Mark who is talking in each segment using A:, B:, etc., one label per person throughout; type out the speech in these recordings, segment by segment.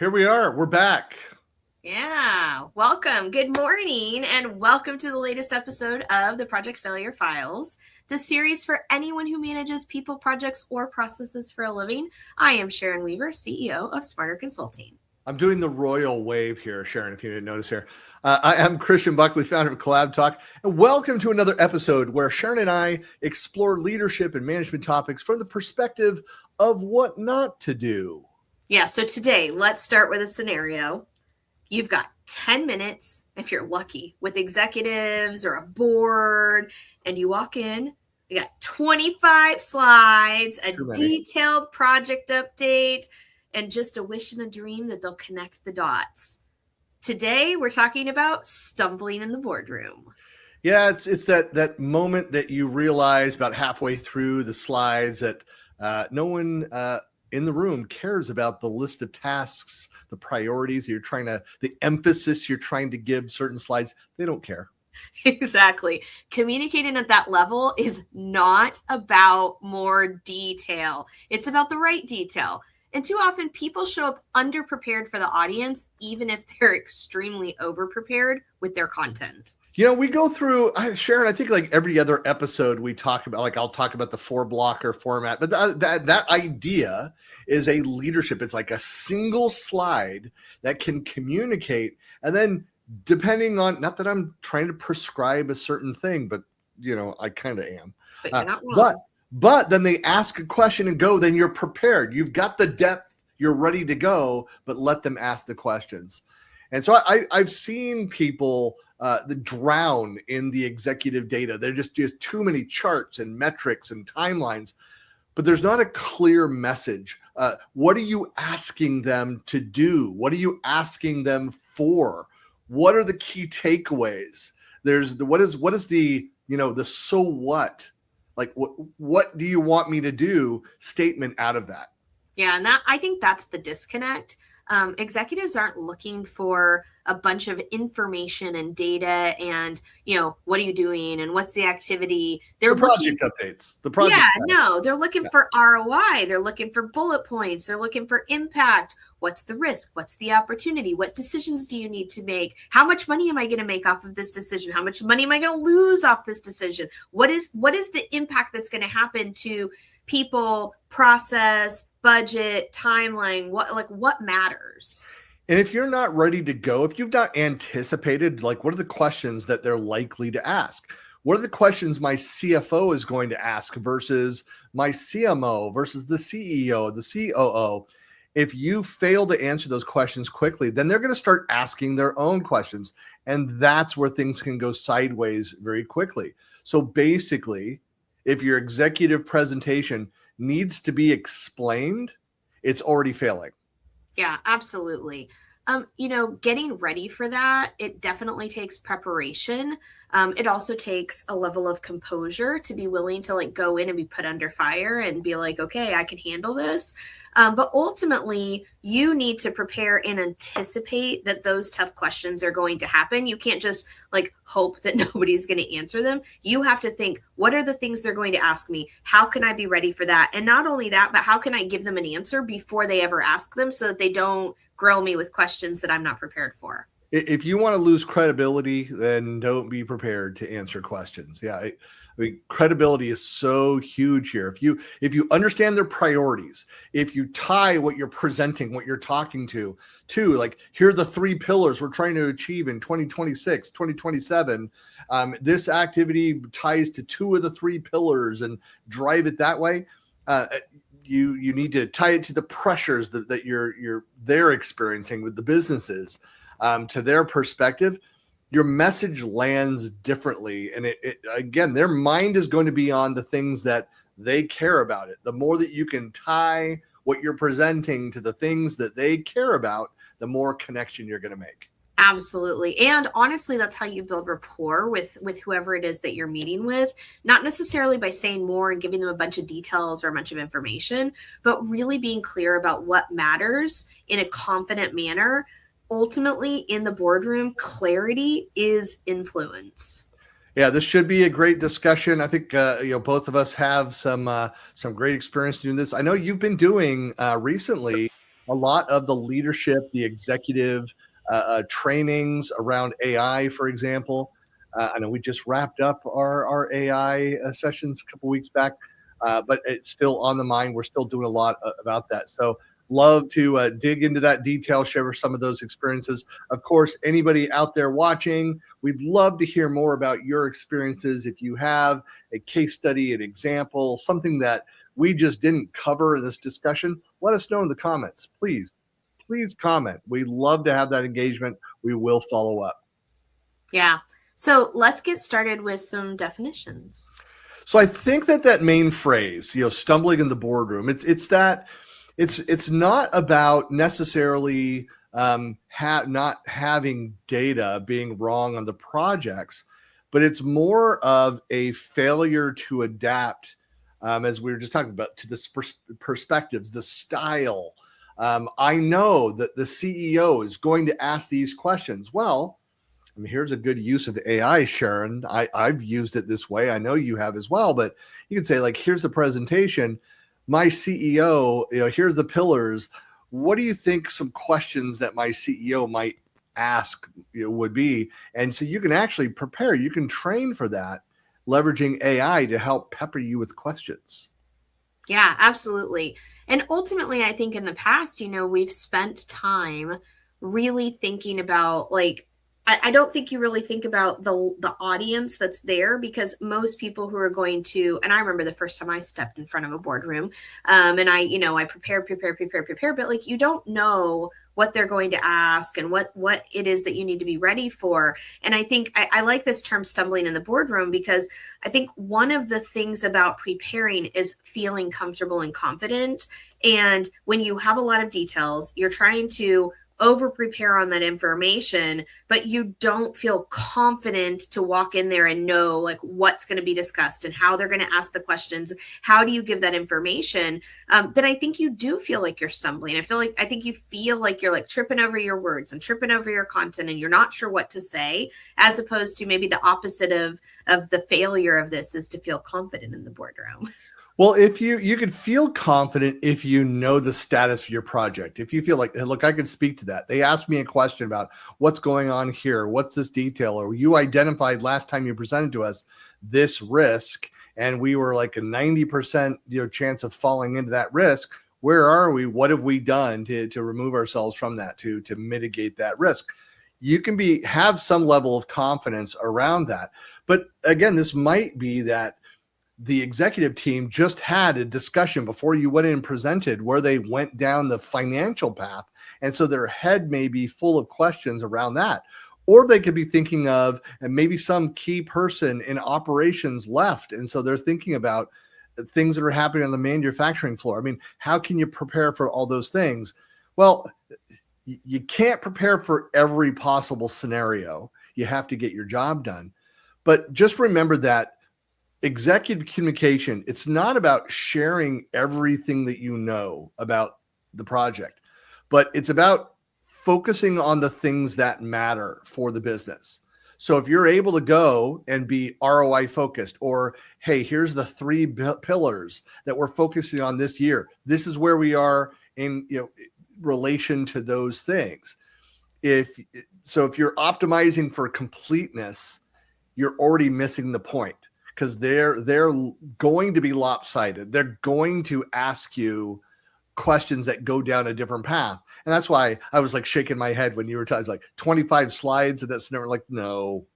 A: Here we are. We're back.
B: Yeah. Welcome. Good morning, and welcome to the latest episode of the Project Failure Files, the series for anyone who manages people, projects, or processes for a living. I am Sharon Weaver, CEO of Smarter Consulting.
A: I'm doing the royal wave here, Sharon, if you didn't notice here. I am Christian Buckley, founder of Collab Talk, and welcome to another episode where Sharon and I explore leadership and management topics from the perspective of what not to do.
B: Yeah, so today, let's start with a scenario. You've got 10 minutes, if you're lucky, with executives or a board, and you walk in, you got 25 slides, a detailed project update, and just a wish and a dream that they'll connect the dots. Today, we're talking about stumbling in the boardroom.
A: Yeah, it's that moment that you realize about halfway through the slides that no one in the room cares about the list of tasks, the priorities the emphasis you're trying to give certain slides. They don't care.
B: Exactly. Communicating at that level is not about more detail. It's about the right detail. And too often people show up underprepared for the audience, even if they're extremely overprepared with their content.
A: You know, we go through, Sharon, I think like every other episode we talk about, like I'll talk about the 4-blocker format, but that idea is a leadership. It's like a single slide that can communicate. And then depending on, not that I'm trying to prescribe a certain thing, but you know, I kind of am.
B: But you're not wrong.
A: But then they ask a question and go, then you're prepared. You've got the depth, you're ready to go, but let them ask the questions. And so I've seen people drown in the executive data. They're just too many charts and metrics and timelines, but there's not a clear message. What are you asking them to do? What are you asking them for? What are the key takeaways? There's what is the, the so what? Like, what do you want me to do statement out of that?
B: Yeah, and I think that's the disconnect. Executives aren't looking for a bunch of information and data and, what are you doing and what's the activity?
A: They're project updates.
B: They're looking for ROI. They're looking for bullet points. They're looking for impact. What's the risk? What's the opportunity? What decisions do you need to make? How much money am I going to make off of this decision? How much money am I going to lose off this decision? What is the impact that's going to happen to people, process, budget, timeline? What matters?
A: And if you're not ready to go, if you've not anticipated, like, what are the questions that they're likely to ask? What are the questions my CFO is going to ask versus my CMO versus the CEO, the COO? If you fail to answer those questions quickly, then they're going to start asking their own questions. And that's where things can go sideways very quickly. So basically, if your executive presentation needs to be explained, it's already failing.
B: Yeah, absolutely. Getting ready for that, it definitely takes preparation. It also takes a level of composure to be willing to go in and be put under fire and be like, okay, I can handle this. But ultimately, you need to prepare and anticipate that those tough questions are going to happen. You can't just hope that nobody's going to answer them. You have to think, what are the things they're going to ask me? How can I be ready for that? And not only that, but how can I give them an answer before they ever ask them so that they don't grill me with questions that I'm not prepared for?
A: If you want to lose credibility, then don't be prepared to answer questions. Yeah. I mean, credibility is so huge here. If you understand their priorities, if you tie what you're presenting, what you're talking to, like, here are the 3 pillars we're trying to achieve in 2026, 2027. This activity ties to 2 of the 3 pillars and drive it that way. You need to tie it to the pressures that they're experiencing with the businesses, to their perspective. Your message lands differently. And again, their mind is going to be on the things that they care about. The more that you can tie what you're presenting to the things that they care about, the more connection you're going to make.
B: Absolutely. And honestly, that's how you build rapport with whoever it is that you're meeting with, not necessarily by saying more and giving them a bunch of details or a bunch of information, but really being clear about what matters in a confident manner. Ultimately, in the boardroom, clarity is influence.
A: Yeah, this should be a great discussion. I think both of us have some great experience doing this. I know you've been doing recently a lot of the leadership, the executive trainings around AI, for example. I know we just wrapped up our AI sessions a couple weeks back, but it's still on the mind. We're still doing a lot about that. So love to dig into that detail, share some of those experiences. Of course, anybody out there watching, we'd love to hear more about your experiences. If you have a case study, an example, something that we just didn't cover in this discussion, let us know in the comments. Please comment. We love to have that engagement. We will follow up.
B: Yeah. So let's get started with some definitions.
A: So I think that main phrase, stumbling in the boardroom, it's not about necessarily not having data, being wrong on the projects, but it's more of a failure to adapt, as we were just talking about, to the perspectives, the style. I know that the CEO is going to ask these questions. Well, I mean, here's a good use of AI, Sharon. I've used it this way. I know you have as well, but you can say, like, here's the presentation. My CEO, here's the pillars. What do you think some questions that my CEO might ask would be? And so you can actually prepare. You can train for that, leveraging AI to help pepper you with questions.
B: Yeah, absolutely. And ultimately, I think in the past, we've spent time really thinking about, like, I don't think you really think about the audience that's there, because most people who are going to, and I remember the first time I stepped in front of a boardroom, and I prepare, but like, you don't know what they're going to ask and what it is that you need to be ready for. And I think I like this term, stumbling in the boardroom, because I think one of the things about preparing is feeling comfortable and confident. And when you have a lot of details, you're trying to over prepare on that information, but you don't feel confident to walk in there and know, like, what's going to be discussed and how they're going to ask the questions. How do you give that information? Then I think you do feel like you're stumbling. I think you feel like you're, like, tripping over your words and tripping over your content, and you're not sure what to say, as opposed to maybe the opposite of the failure of this is to feel confident in the boardroom.
A: Well, if you could feel confident if you know the status of your project. If you feel like, hey, look, I can speak to that. They asked me a question about what's going on here. What's this detail? Or you identified last time you presented to us this risk, and we were like a 90% chance of falling into that risk. Where are we? What have we done to remove ourselves from that, to mitigate that risk? You can have some level of confidence around that. But again, this might be that the executive team just had a discussion before you went in and presented where they went down the financial path. And so their head may be full of questions around that. Or they could be thinking of, and maybe some key person in operations left. And so they're thinking about things that are happening on the manufacturing floor. I mean, how can you prepare for all those things? Well, you can't prepare for every possible scenario. You have to get your job done. But just remember that executive communication, it's not about sharing everything that you know about the project, but it's about focusing on the things that matter for the business. So if you're able to go and be ROI focused, or, hey, here's the 3 pillars that we're focusing on this year. This is where we are in relation to those things. If you're optimizing for completeness, you're already missing the point, because they're going to be lopsided. They're going to ask you questions that go down a different path. And that's why I was like shaking my head when you were talking, like 25 slides. And that's never, like, no.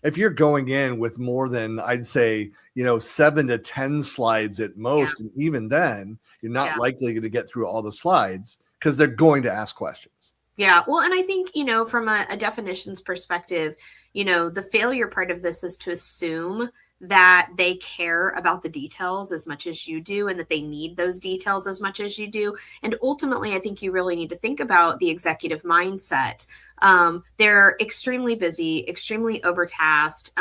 A: If you're going in with more than, I'd say, 7 to 10 slides at most, and even then you're not likely to get through all the slides, because they're going to ask questions.
B: Yeah. Well, and I think, from a definitions perspective, the failure part of this is to assume that they care about the details as much as you do, and that they need those details as much as you do. And ultimately, I think you really need to think about the executive mindset. They're extremely busy, extremely overtasked.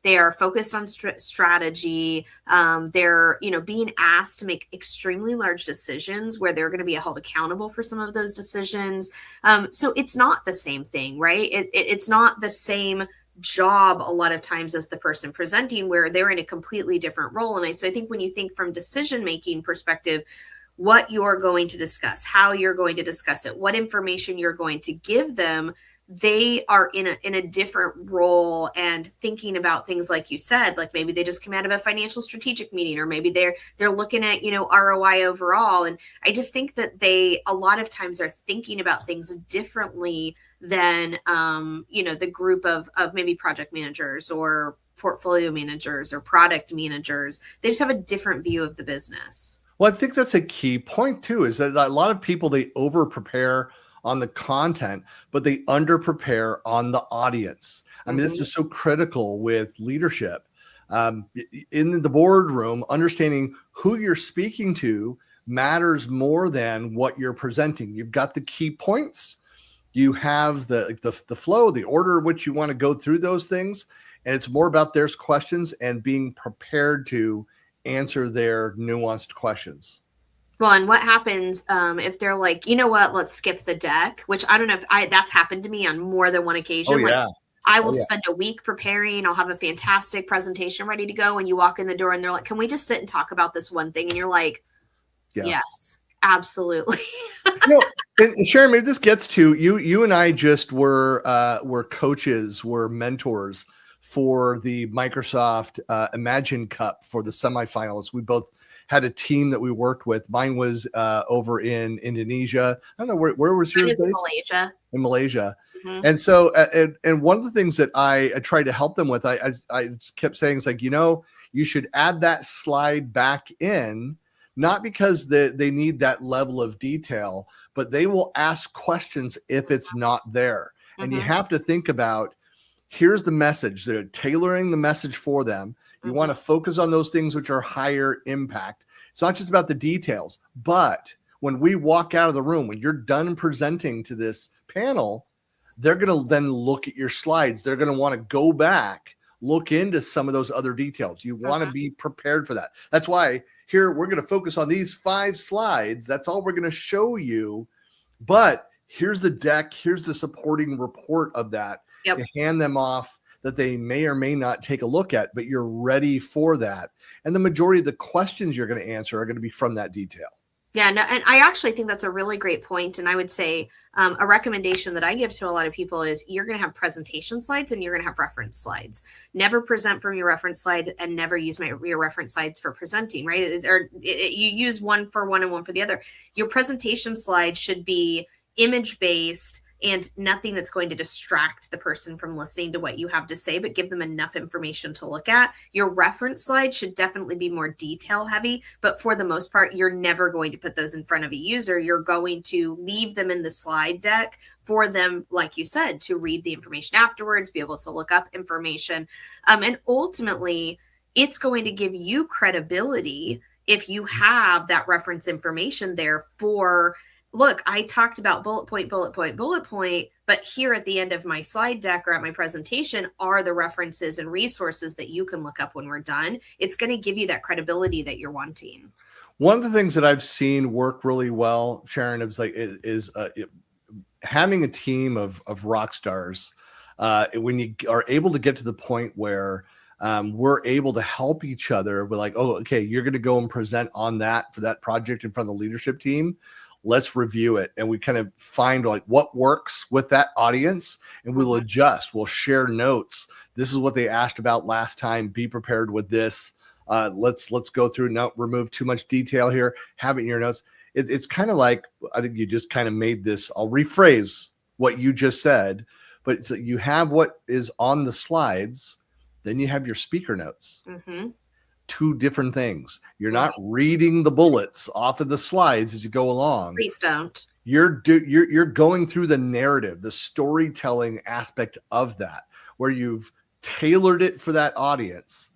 B: They are focused on strategy. They're, being asked to make extremely large decisions where they're going to be held accountable for some of those decisions. So it's not the same thing, right? It's not the same job a lot of times as the person presenting, where they're in a completely different role. And so I think when you think from decision-making perspective, what you're going to discuss, how you're going to discuss it, what information you're going to give them, they are in a different role and thinking about things like you said, like maybe they just come out of a financial strategic meeting, or maybe they're looking at, ROI overall. And I just think that they a lot of times are thinking about things differently than the group of maybe project managers or portfolio managers or product managers. They just have a different view of the business.
A: Well, I think that's a key point too, is that a lot of people, they over prepare on the content, but they under prepare on the audience. I mean, this is so critical with leadership. In the boardroom, understanding who you're speaking to matters more than what you're presenting. You've got the key points. You have the flow, the order in which you want to go through those things. And it's more about their questions and being prepared to answer their nuanced questions.
B: Well, and what happens if they're like, you know what, let's skip the deck, which I don't know if that's happened to me on more than one occasion.
A: Oh, yeah.
B: Like, I will spend a week preparing. I'll have a fantastic presentation ready to go. And you walk in the door and they're like, can we just sit and talk about this one thing? And you're like, yes, absolutely.
A: And Sharon, maybe this gets to you and I just were coaches, were mentors for the Microsoft Imagine Cup for the semifinalists. We both had a team that we worked with. Mine was over in Indonesia. I don't know where was yours based?
B: Malaysia.
A: In Malaysia. Mm-hmm. And so, and one of the things that I tried to help them with, I kept saying, it's like, you should add that slide back in, not because they need that level of detail, but they will ask questions if it's not there. Mm-hmm. And you have to think about, here's the message. They're tailoring the message for them. You want to focus on those things which are higher impact. It's not just about the details, but when we walk out of the room, when you're done presenting to this panel, they're going to then look at your slides. They're going to want to go back, look into some of those other details. You want to be prepared for that. That's why here we're going to focus on these 5 slides. That's all we're going to show you. But here's the deck. Here's the supporting report of that. Yep. To hand them off that they may or may not take a look at, but you're ready for that. And the majority of the questions you're going to answer are going to be from that detail.
B: Yeah, no, and I actually think that's a really great point. And I would say a recommendation that I give to a lot of people is you're going to have presentation slides and you're going to have reference slides. Never present from your reference slide and never use your reference slides for presenting, right? You use one for one and one for the other. Your presentation slide should be image-based and nothing that's going to distract the person from listening to what you have to say, but give them enough information to look at. Your reference slide should definitely be more detail heavy, but for the most part, you're never going to put those in front of a user. You're going to leave them in the slide deck for them, like you said, to read the information afterwards, be able to look up information. And ultimately, it's going to give you credibility if you have that reference information there for, look, I talked about bullet point, but here at the end of my slide deck or at my presentation are the references and resources that you can look up when we're done. It's going to give you that credibility that you're wanting.
A: One of the things that I've seen work really well, Sharon, is having a team of rock stars. When you are able to get to the point where we're able to help each other, we're like, oh, okay, you're going to go and present on that for that project in front of the leadership team. Let's review it. And we kind of find like what works with that audience and we'll adjust. We'll share notes. This is what they asked about last time. Be prepared with this. Let's go through, not remove too much detail here. Have it in your notes. It's kind of like, I think you just kind of made this, I'll rephrase what you just said, but it's, you have what is on the slides, then you have your speaker notes. Mm-hmm. 2 different things. You're not reading the bullets off of the slides as you go along.
B: Please don't.
A: You're going through the narrative, the storytelling aspect of that, where you've tailored it for that audience,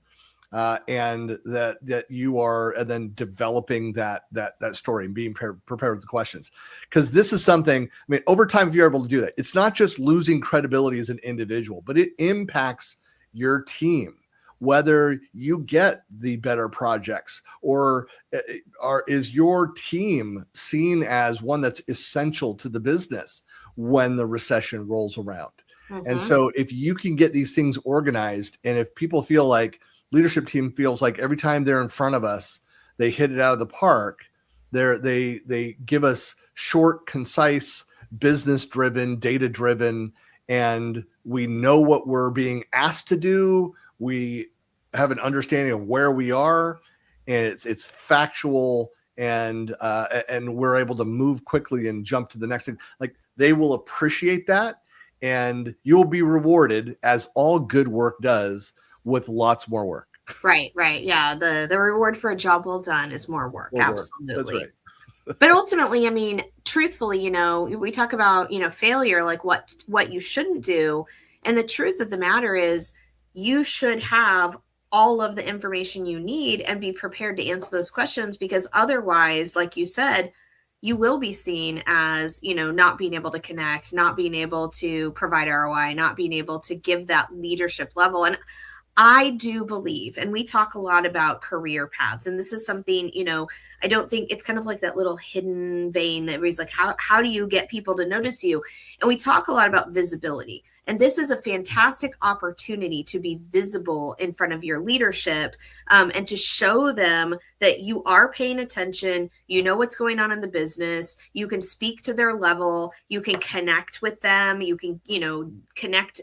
A: and that you are, and then developing that story and being prepared with the questions. Because this is something, I mean, over time, if you're able to do that, it's not just losing credibility as an individual, but it impacts your team. Whether you get the better projects or is your team seen as one that's essential to the business when the recession rolls around. Mm-hmm. And so if you can get these things organized, and if people feel like leadership team feels like every time they're in front of us, they hit it out of the park, They give us short, concise, business driven, data driven, and we know what we're being asked to do. We have an understanding of where we are, and it's factual, and we're able to move quickly and jump to the next thing. Like, they will appreciate that, and you'll be rewarded, as all good work does, with lots more work.
B: Right. Yeah. The reward for a job well done is more work.
A: More work.
B: Absolutely.
A: That's right.
B: But ultimately, I mean, truthfully, we talk about, failure, like what you shouldn't do. And the truth of the matter is, you should have all of the information you need and be prepared to answer those questions, because otherwise, like you said, you will be seen as, not being able to connect, not being able to provide ROI, not being able to give that leadership level. And I do believe, and we talk a lot about career paths, and this is something, I don't think it's kind of like that little hidden vein that everybody's like, how do you get people to notice you? And we talk a lot about visibility. And this is a fantastic opportunity to be visible in front of your leadership, and to show them that you are paying attention, you know what's going on in the business, you can speak to their level, you can connect with them, you can, connect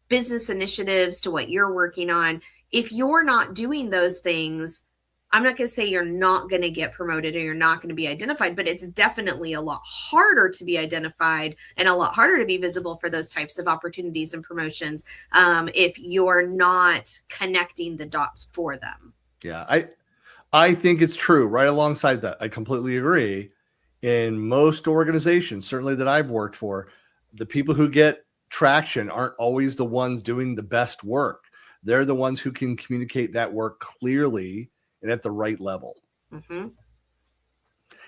B: business initiatives to what you're working on. If you're not doing those things, I'm not going to say you're not going to get promoted or you're not going to be identified, but it's definitely a lot harder to be identified and a lot harder to be visible for those types of opportunities and promotions, if you're not connecting the dots for them.
A: Yeah, I think it's true. Right alongside that, I completely agree. In most organizations, certainly that I've worked for, the people who get traction aren't always the ones doing the best work. They're the ones who can communicate that work clearly and at the right level.
B: Mm-hmm.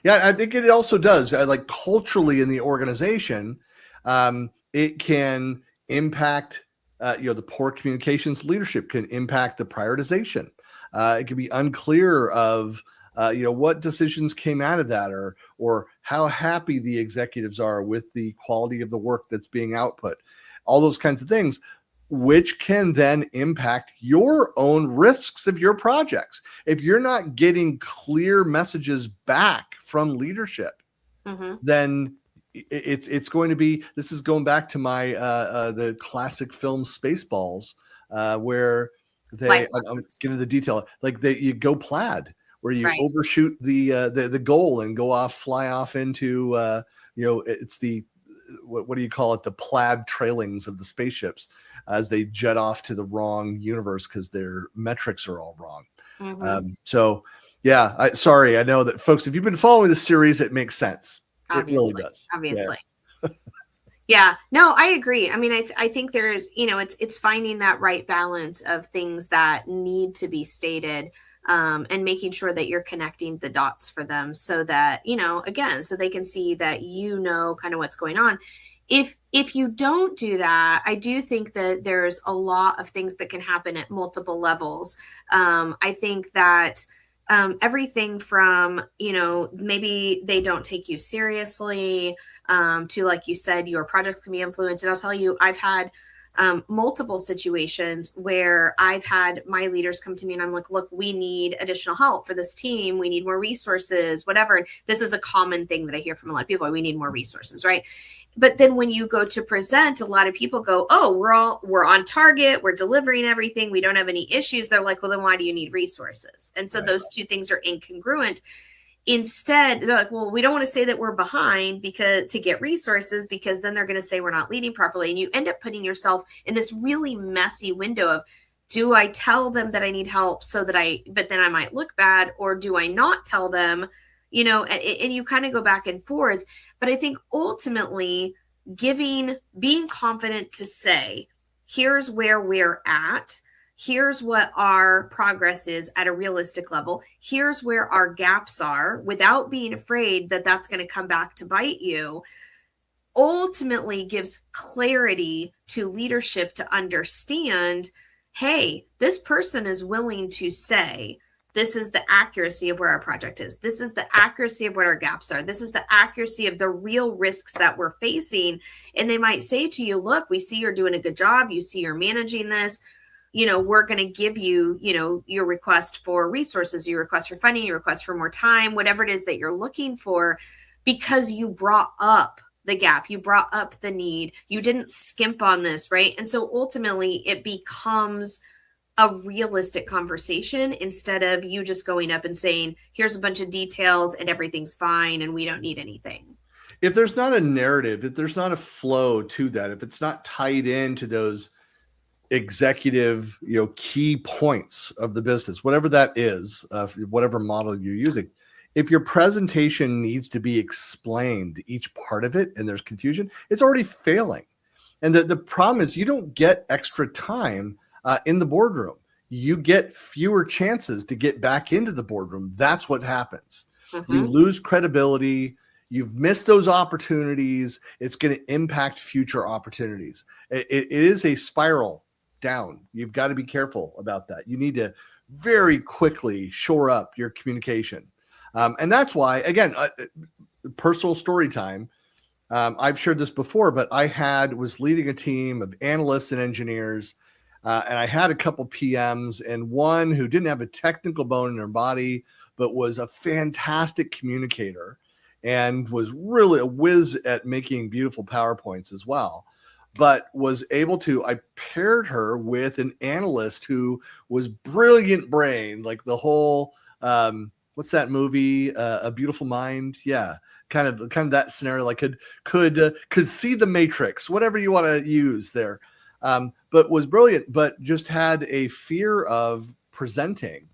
A: Yeah, I think it also does. Like, culturally in the organization, it can impact, the poor communications leadership can impact the prioritization. It can be unclear of, what decisions came out of that, or how happy the executives are with the quality of the work that's being output. All those kinds of things, which can then impact your own risks of your projects. If you're not getting clear messages back from leadership,
B: Mm-hmm.
A: then it's going to be, this is going back to my the classic film Spaceballs, where I'm getting the detail, like you go plaid, where you
B: Right.
A: overshoot the goal and fly off into it's the, what do you call it, the plaid trailings of the spaceships as they jet off to the wrong universe because their metrics are all wrong.
B: Mm-hmm.
A: So yeah, sorry, I know that, folks, if you've been following the series, it makes sense.
B: Obviously.
A: It really does.
B: Obviously. Yeah, no, I agree. I mean, I think there's, it's finding that right balance of things that need to be stated, and making sure that you're connecting the dots for them so that, again, so they can see that, kind of what's going on. If you don't do that, I do think that there's a lot of things that can happen at multiple levels. I think that everything from, maybe they don't take you seriously, to, like you said, your projects can be influenced. And I'll tell you, I've had multiple situations where I've had my leaders come to me and I'm like, look, we need additional help for this team. We need more resources, whatever. And this is a common thing that I hear from a lot of people. We need more resources, right? But then when you go to present, a lot of people go, oh, we're on target. We're delivering everything. We don't have any issues. They're like, well, then why do you need resources? And so those two things are incongruent. Instead, they're like, well, we don't want to say that we're behind to get resources, because then they're going to say we're not leading properly. And you end up putting yourself in this really messy window of, do I tell them that I need help but then I might look bad, or do I not tell them? And you kind of go back and forth. But I think ultimately being confident to say, here's where we're at. Here's what our progress is at a realistic level. Here's where our gaps are, without being afraid that that's going to come back to bite you, ultimately gives clarity to leadership to understand, hey, this person is willing to say, this is the accuracy of where our project is. This is the accuracy of what our gaps are. This is the accuracy of the real risks that we're facing. And they might say to you, look, we see you're doing a good job. You see you're managing this. we're going to give you, your request for resources, your request for funding, your request for more time, whatever it is that you're looking for, because you brought up the gap, you brought up the need, you didn't skimp on this, right? And so ultimately it becomes a realistic conversation instead of you just going up and saying, here's a bunch of details and everything's fine and we don't need anything.
A: If there's not a narrative, if there's not a flow to that, if it's not tied into those executive, key points of the business, whatever that is, whatever model you're using, if your presentation needs to be explained, each part of it, and there's confusion, it's already failing. And the problem is you don't get extra time in the boardroom. You get fewer chances to get back into the boardroom. That's what happens. You lose credibility. You've missed those opportunities. It's going to impact future opportunities. It is a spiral down. You've got to be careful about that. You need to very quickly shore up your communication. And that's why, again, personal story time. I've shared this before, but I was leading a team of analysts and engineers, and I had a couple PMs and one who didn't have a technical bone in their body, but was a fantastic communicator and was really a whiz at making beautiful PowerPoints as well, but was able to, I paired her with an analyst who was brilliant brain, like the whole, what's that movie? A Beautiful Mind. Yeah. Kind of that scenario, like could see the matrix, whatever you want to use there. But was brilliant, but just had a fear of presenting,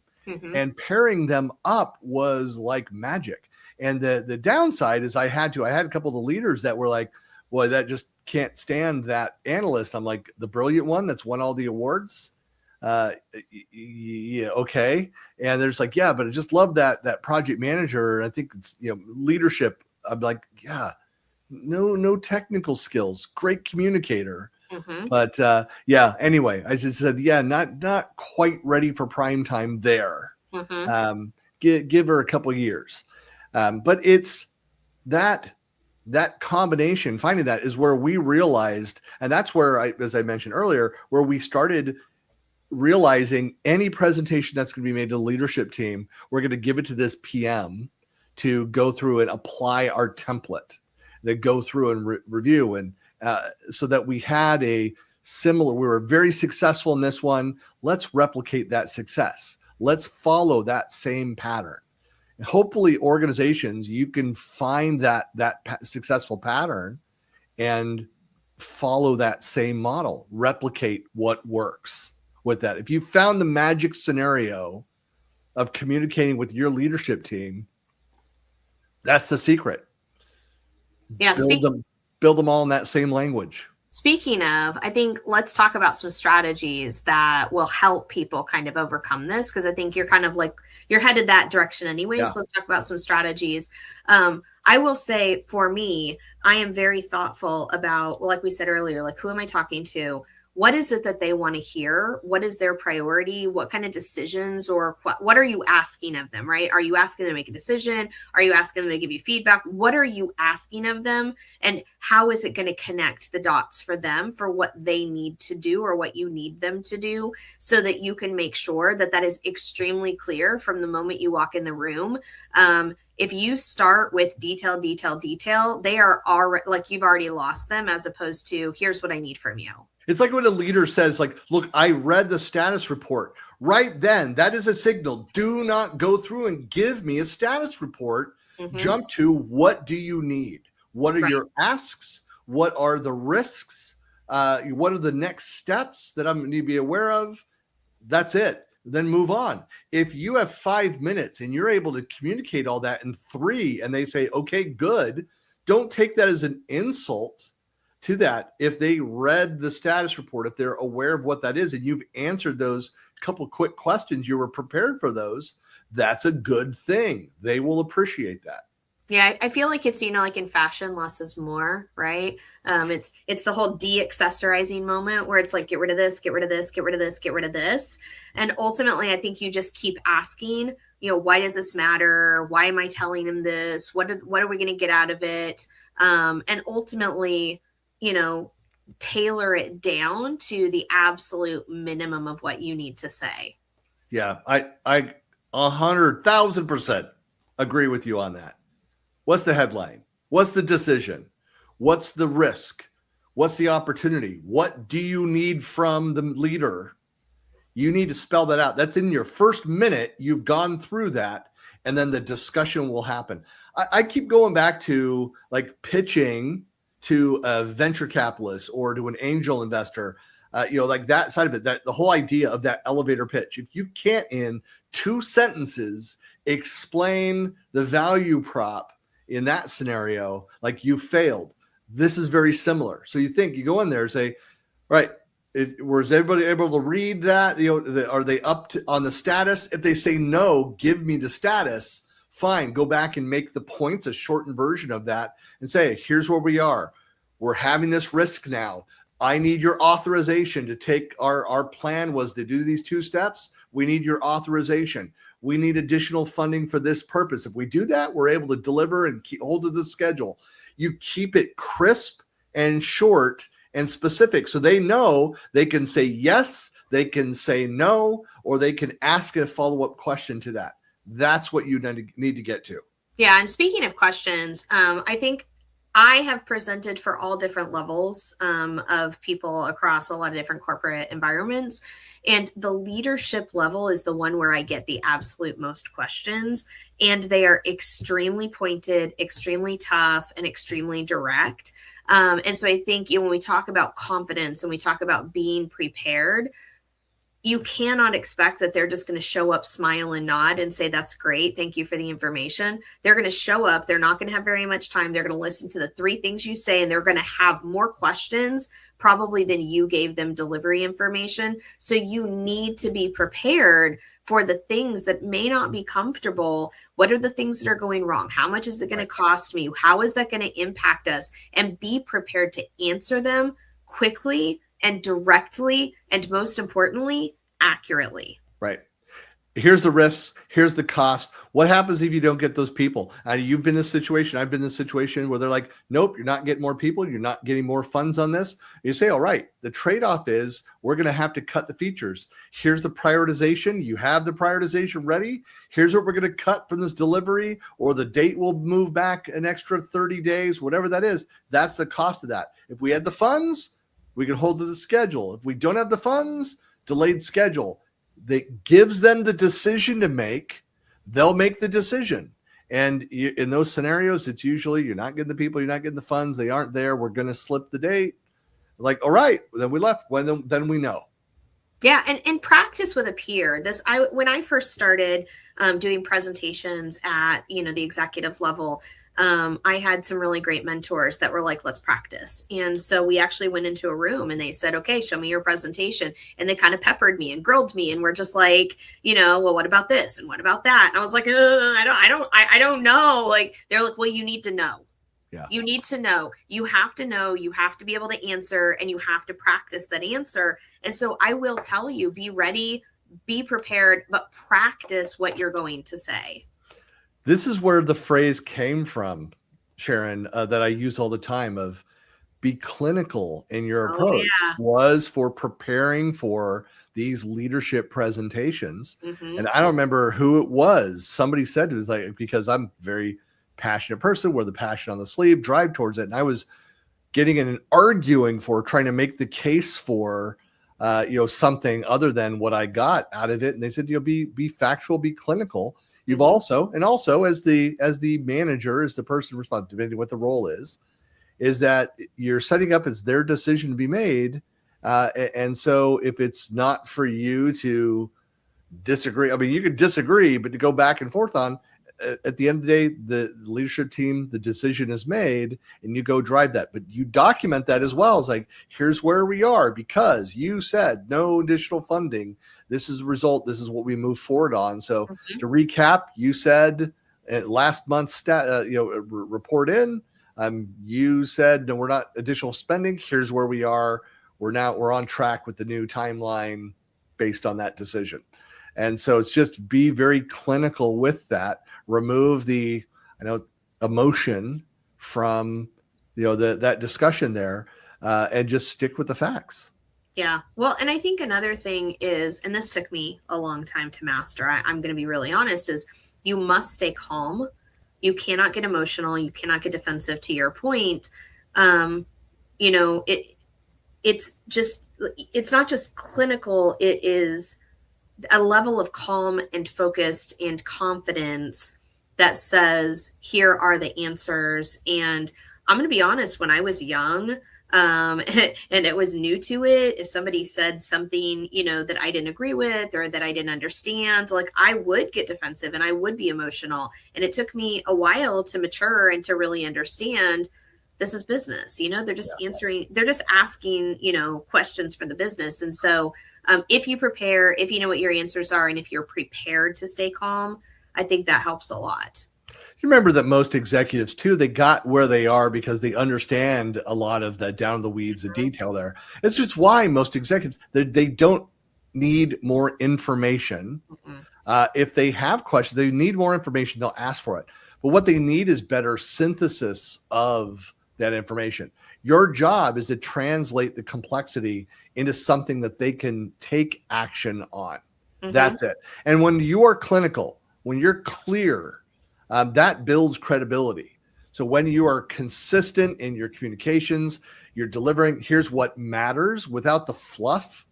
A: and pairing them up was like magic. And the downside is I had a couple of the leaders that were like, boy, that just can't stand that analyst. I'm like, the brilliant one that's won all the awards. Yeah, okay. And there's like, yeah, but I just love that project manager. I think it's, leadership. I'm like, yeah, no technical skills, great communicator. But yeah, anyway, I just said, yeah, not quite ready for prime time there. Give her a couple of years. But it's that combination, finding that is where we realized, and that's where as I mentioned earlier, where we started realizing any presentation that's going to be made to the leadership team, we're going to give it to this PM to go through and apply our template, that go through and review. And so that we had we were very successful in this one. Let's replicate that success. Let's follow that same pattern. And hopefully organizations, you can find that successful pattern and follow that same model, replicate what works with that. If you found the magic scenario of communicating with your leadership team, that's the secret.
B: Yeah.
A: Build them all in that same language.
B: Speaking of, I think let's talk about some strategies that will help people kind of overcome this, because I think you're kind of like, you're headed that direction anyway. Yeah. So let's talk about some strategies. I will say for me, I am very thoughtful about, like we said earlier, like who am I talking to? What is it that they want to hear? What is their priority? What kind of decisions, or what are you asking of them, right? Are you asking them to make a decision? Are you asking them to give you feedback? What are you asking of them? And how is it going to connect the dots for them for what they need to do or what you need them to do, so that you can make sure that that is extremely clear from the moment you walk in the room. If you start with detail, they are already like, you've already lost them, as opposed to here's what I need from you.
A: It's like when a leader says, like, look, I read the status report. Right then, that is a signal. Do not go through and give me a status report. Jump to, what do you need? What are your asks? What are the risks? What are the next steps that I'm going to be aware of? That's it. Then move on. If you have 5 minutes and you're able to communicate all that in 3, and they say, okay, good, don't take that as an insult to that. If they read the status report, if they're aware of what that is, and you've answered those couple quick questions, you were prepared for those, that's a good thing. They will appreciate that.
B: Yeah, I feel like it's, like in fashion, less is more, right? It's the whole de-accessorizing moment where it's like, get rid of this, get rid of this, get rid of this, get rid of this. And ultimately, I think you just keep asking, why does this matter? Why am I telling him this? What are we going to get out of it? And ultimately, tailor it down to the absolute minimum of what you need to say.
A: Yeah, I 100,000% agree with you on that. What's the headline? What's the decision? What's the risk? What's the opportunity? What do you need from the leader? You need to spell that out. That's in your first minute. You've gone through that, and then the discussion will happen. I keep going back to like pitching to a venture capitalist or to an angel investor, like that side of it, that the whole idea of that elevator pitch. If you can't in 2 sentences explain the value prop in that scenario, like you failed. This is very similar. So you go in there and say, right, was everybody able to read that? Are they up to on the status? If they say no, give me the status. Fine, go back and make the points, a shortened version of that, and say, here's where we are. We're having this risk now. I need your authorization to take our plan was to do these 2 steps. We need your authorization. We need additional funding for this purpose. If we do that, we're able to deliver and keep hold of the schedule. You keep it crisp and short and specific so they know they can say yes, they can say no, or they can ask a follow-up question to that. That's what you need to get to.
B: Yeah. And speaking of questions, I think I have presented for all different levels of people across a lot of different corporate environments. And the leadership level is the one where I get the absolute most questions. And they are extremely pointed, extremely tough, and extremely direct. And so I think when we talk about confidence and we talk about being prepared, you cannot expect that they're just going to show up, smile, and nod and say, that's great. Thank you for the information. They're going to show up. They're not going to have very much time. They're going to listen to the 3 things you say, and they're going to have more questions probably than you gave them delivery information. So you need to be prepared for the things that may not be comfortable. What are the things that are going wrong? How much is it going to cost me? How is that going to impact us? And be prepared to answer them quickly and directly, and most importantly, accurately.
A: Right. Here's the risks. Here's the cost. What happens if you don't get those people? You've been in this situation. I've been in this situation where they're like, nope, you're not getting more people. You're not getting more funds on this. You say, all right, the trade-off is we're going to have to cut the features. Here's the prioritization. You have the prioritization ready. Here's what we're going to cut from this delivery, or the date will move back an extra 30 days, whatever that is. That's the cost of that. If we had the funds, we can hold to the schedule. If we don't have the funds, delayed schedule. That gives them the decision to make. They'll make the decision. And in those scenarios, it's usually you're not getting the people, you're not getting the funds, they aren't there. We're going to slip the date. Like, all right, then we left. Then we know.
B: Yeah, and practice with a peer. When I first started doing presentations at the executive level, I had some really great mentors that were like, let's practice. And so we actually went into a room and they said, okay, show me your presentation. And they kind of peppered me and grilled me. And we're just like, well, what about this? And what about that? And I was like, I don't know. Like, they're like, well, you need to know. Yeah. You need to know. You have to know. You have to be able to answer, and you have to practice that answer. And so I will tell you, be ready, be prepared, but practice what you're going to say.
A: This is where the phrase came from, Sharon, that I use all the time of be clinical in your approach. Yeah. Was for preparing for these leadership presentations. Mm-hmm. And I don't remember who it was. Somebody said it was like, because I'm very passionate person, wear the passion on the sleeve, drive towards it. And I was getting in and arguing for trying to make the case for, something other than what I got out of it. And they said, be factual, be clinical. You've also as the manager, as the person responsible, depending what the role is that you're setting up as their decision to be made. And so if it's not for you to disagree, I mean, you could disagree, but to go back and forth on, at the end of the day, the leadership team, the decision is made and you go drive that, but you document that as well. It's like, here's where we are because you said no additional funding. This is the result. This is what we move forward on. So to recap, you said last month's report in, you said, no, we're not additional spending. Here's where we are. We're on track with the new timeline based on that decision. And so it's just be very clinical with that. Remove the emotion from that discussion there. and just stick with the facts.
B: Yeah. Well, and I think another thing is, and this took me a long time to master, I'm going to be really honest, is you must stay calm. You cannot get emotional. You cannot get defensive, to your point. It's not just clinical. It is a level of calm and focused and confidence that says, here are the answers. And I'm going to be honest, when I was young, and it was new to it, if somebody said something, that I didn't agree with or that I didn't understand, like, I would get defensive and I would be emotional. And it took me a while to mature and to really understand this is business. They're just they're just asking, questions for the business. And so if you prepare, if you know what your answers are, and if you're prepared to stay calm, I think that helps a lot.
A: You remember that most executives too, they got where they are because they understand a lot of the down the weeds, the detail there. It's just why most executives, they don't need more information. If they have questions, they need more information, they'll ask for it. But what they need is better synthesis of that information. Your job is to translate the complexity into something that they can take action on. That's it. And when you are clinical, when you're clear, that builds credibility. So when you are consistent in your communications, you're delivering, here's what matters without the fluff.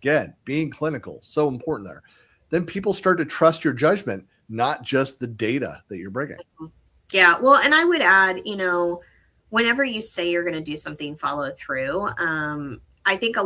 A: Again, being clinical, so important there. Then people start to trust your judgment, not just the data that you're bringing.
B: Yeah. Well, and I would add, whenever you say you're going to do something, follow through. I think,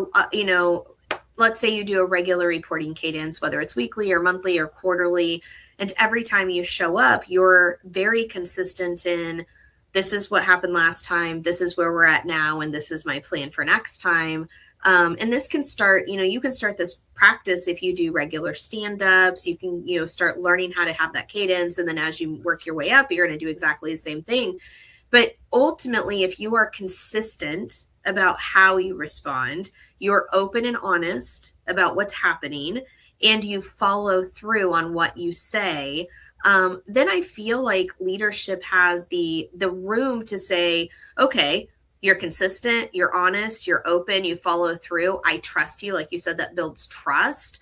B: let's say you do a regular reporting cadence, whether it's weekly or monthly or quarterly, and every time you show up, you're very consistent in, this is what happened last time, this is where we're at now, and this is my plan for next time. And this can start, you can start this practice if you do regular stand-ups. You can, start learning how to have that cadence. And then as you work your way up, you're going to do exactly the same thing. But ultimately, if you are consistent about how you respond, you're open and honest about what's happening, and you follow through on what you say, then I feel like leadership has the room to say, okay, you're consistent, you're honest, you're open, you follow through, I trust you. Like you said, that builds trust.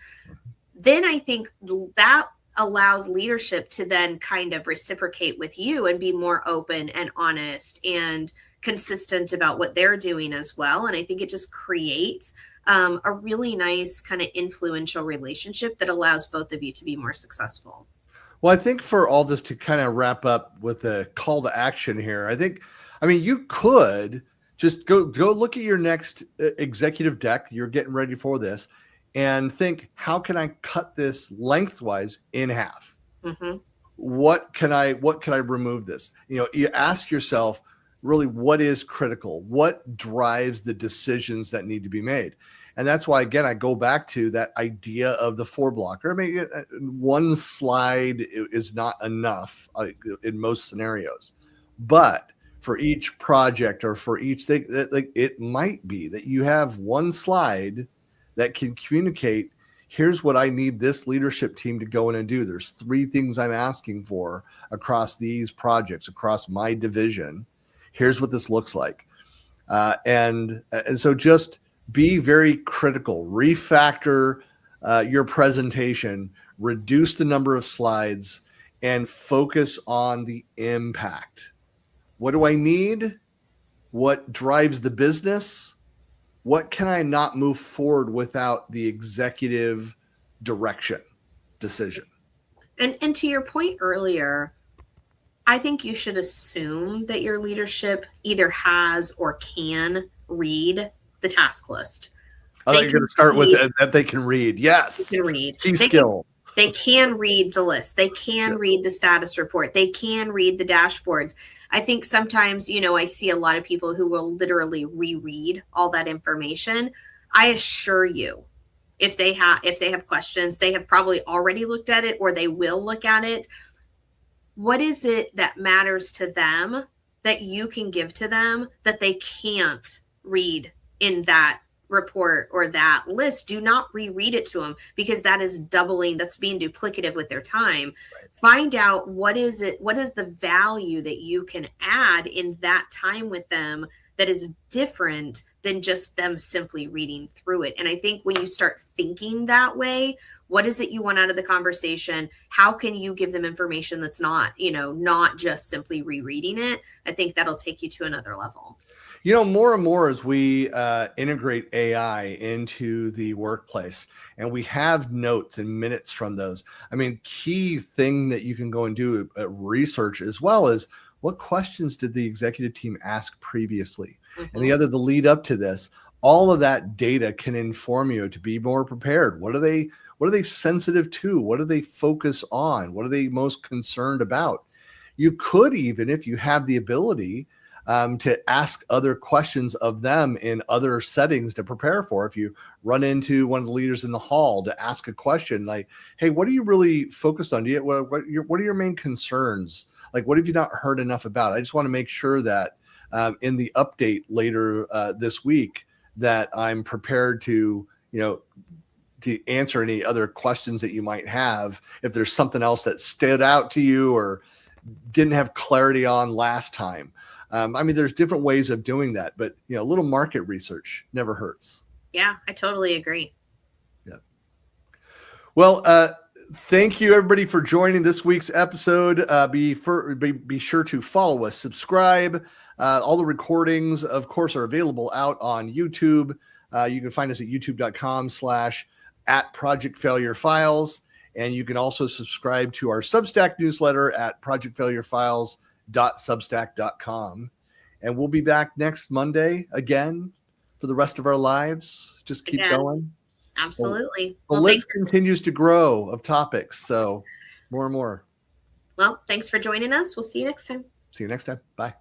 B: Then I think that allows leadership to then kind of reciprocate with you and be more open and honest and consistent about what they're doing as well. And I think it just creates a really nice kind of influential relationship that allows both of you to be more successful.
A: Well, I think for all this to kind of wrap up with a call to action here, you could just go look at your next executive deck. You're getting ready for this and think, how can I cut this lengthwise in half? What can I remove this? You ask yourself, really, what is critical? What drives the decisions that need to be made? And that's why, again, I go back to that idea of the 4-blocker. One slide is not enough in most scenarios, but for each project or for each thing, it might be that you have one slide that can communicate, here's what I need this leadership team to go in and do. There's 3 things I'm asking for across these projects, across my division. Here's what this looks like. And so just be very critical, refactor your presentation, reduce the number of slides, and focus on the impact. What do I need? What drives the business? What can I not move forward without the executive direction, decision?
B: And to your point earlier, I think you should assume that your leadership either has or can read the task list.
A: I thought you were going to start with that they can read. Yes.
B: They can read.
A: Key skill.
B: They can read the list. They can read the status report. They can read the dashboards. I think sometimes, I see a lot of people who will literally reread all that information. I assure you, if they have questions, they have probably already looked at it or they will look at it. What is it that matters to them that you can give to them that they can't read in that report or that list? Do not reread it to them, because that's being duplicative with their time. Right. Find out what is the value that you can add in that time with them that is different than just them simply reading through it. And I think when you start thinking that way, what is it you want out of the conversation? How can you give them information that's not, not just simply rereading it? I think that'll take you to another level.
A: More and more as we integrate AI into the workplace and we have notes and minutes from those. I mean, key thing that you can go and do research as well as what questions did the executive team ask previously? And the lead up to this, all of that data can inform you to be more prepared. What are they sensitive to? What do they focus on? What are they most concerned about? You could even, if you have the ability, to ask other questions of them in other settings to prepare for. If you run into one of the leaders in the hall, to ask a question like, hey, what are you really focused on? What are your main concerns? Like, what have you not heard enough about? I just want to make sure that in the update later this week that I'm prepared to answer any other questions that you might have. If there's something else that stood out to you or didn't have clarity on last time. There's different ways of doing that, but a little market research never hurts.
B: Yeah, I totally agree.
A: Yeah. Well, thank you everybody for joining this week's episode. Be sure to follow us, subscribe. All the recordings, of course, are available out on YouTube. You can find us at youtube.com/@projectfailurefiles. And you can also subscribe to our Substack newsletter at projectfailurefiles.substack.com. And we'll be back next Monday again for the rest of our lives. Just keep going.
B: Absolutely.
A: The list continues to grow of topics. So more and more.
B: Well, thanks for joining us. We'll see you next time.
A: See you next time. Bye.